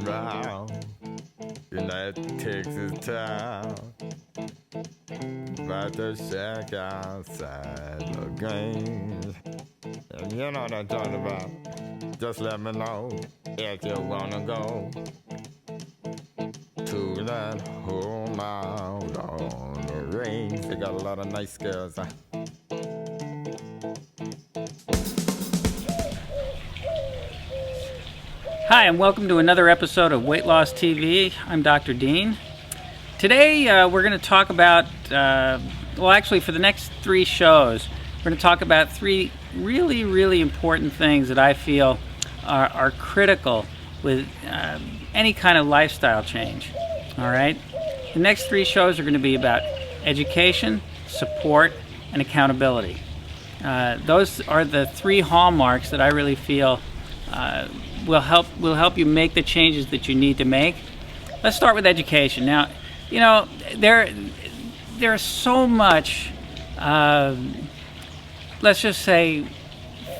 round United Texas town. About to shack outside the games. And you know what I'm talking about. Just let me know if you wanna go to that home out on the range. They got a lot of nice girls, huh? Hi, and welcome to another episode of Weight Loss TV. I'm Dr. Dean. Today we're going to talk about, actually for the next three shows, we're going to talk about three really important things that I feel are critical with any kind of lifestyle change. All right? The next three shows are going to be about education, support, and accountability. Those are the three hallmarks that I really feel will help you make the changes that you need to make. Let's start with education. Now, you know, there's so much, let's just say,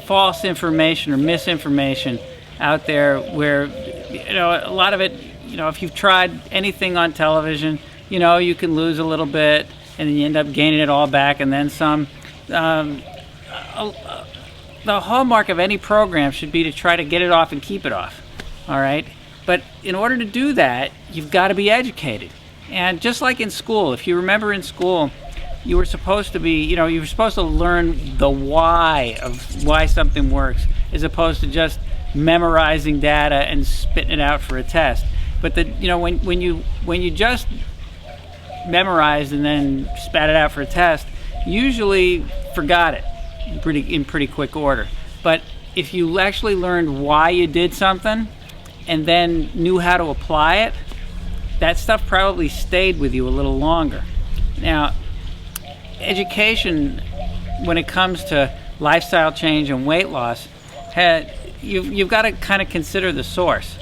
false information or misinformation out there where, you know, a lot of it, you know, if you've tried anything on television, you know, you can lose a little bit and then you end up gaining it all back and then some. The hallmark of any program should be to try to get it off and keep it off, all right? But in order to do that, you've got to be educated. And just like in school, if you remember in school, you were supposed to be, you know, you were supposed to learn the why of why something works, as opposed to just memorizing data and spitting it out for a test. But when you just memorized and then spat it out for a test, you usually forgot it in pretty quick order. But if you actually learned why you did something and then knew how to apply it, that stuff probably stayed with you a little longer. Now, education, when it comes to lifestyle change and weight loss, you've got to kind of consider the source.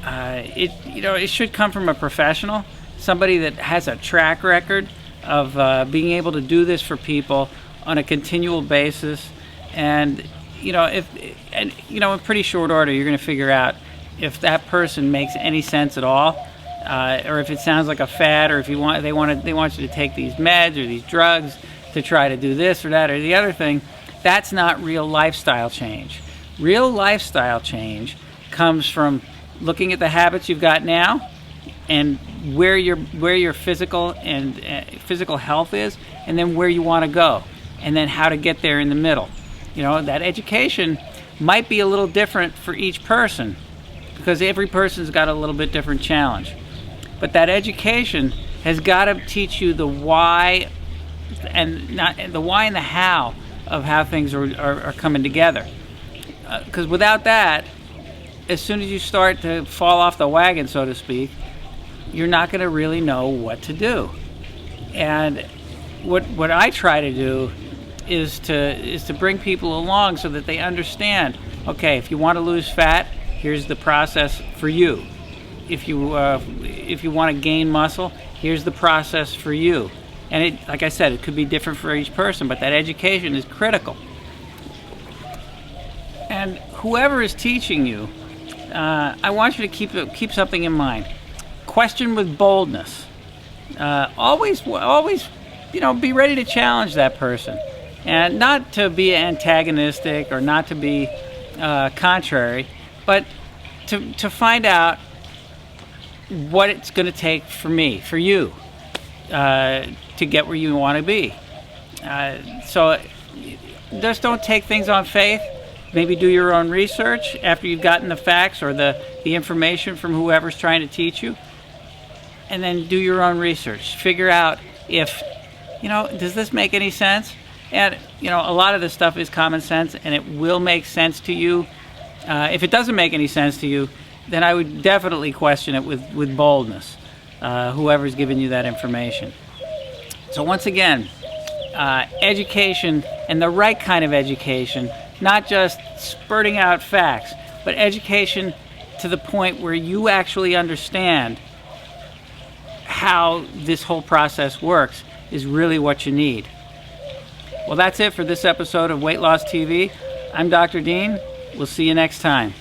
It should come from a professional, somebody that has a track record of being able to do this for people on a continual basis. And in pretty short order, you're going to figure out if that person makes any sense at all, or if it sounds like a fad, or if they want you to take these meds or these drugs to try to do this or that or the other thing. That's not real lifestyle change. Real lifestyle change comes from looking at the habits you've got now and where your physical health is, and then where you want to go, and then how to get there in the middle. You know, that education might be a little different for each person because every person's got a little bit different challenge. But that education has got to teach you the why and the how of how things are coming together. Because without that, as soon as you start to fall off the wagon, so to speak, you're not going to really know what to do. And what I try to do is to bring people along so that they understand, okay, if you want to lose fat, here's the process for you. If you want to gain muscle, here's the process for you. And like I said, it could be different for each person, but that education is critical. And whoever is teaching you, I want you to keep something in mind. Question with boldness. Always, be ready to challenge that person, and not to be antagonistic or not to be contrary, but to find out what it's going to take for you, to get where you want to be. So just don't take things on faith. Maybe do your own research after you've gotten the facts or the information from whoever's trying to teach you. And then do your own research. Figure out if, does this make any sense? And, a lot of this stuff is common sense and it will make sense to you. If it doesn't make any sense to you, then I would definitely question it with boldness, whoever's giving you that information. So once again, education, and the right kind of education, not just spurting out facts, but education to the point where you actually understand how this whole process works is really what you need. Well, that's it for this episode of Weight Loss TV. I'm Dr. Dean. We'll see you next time.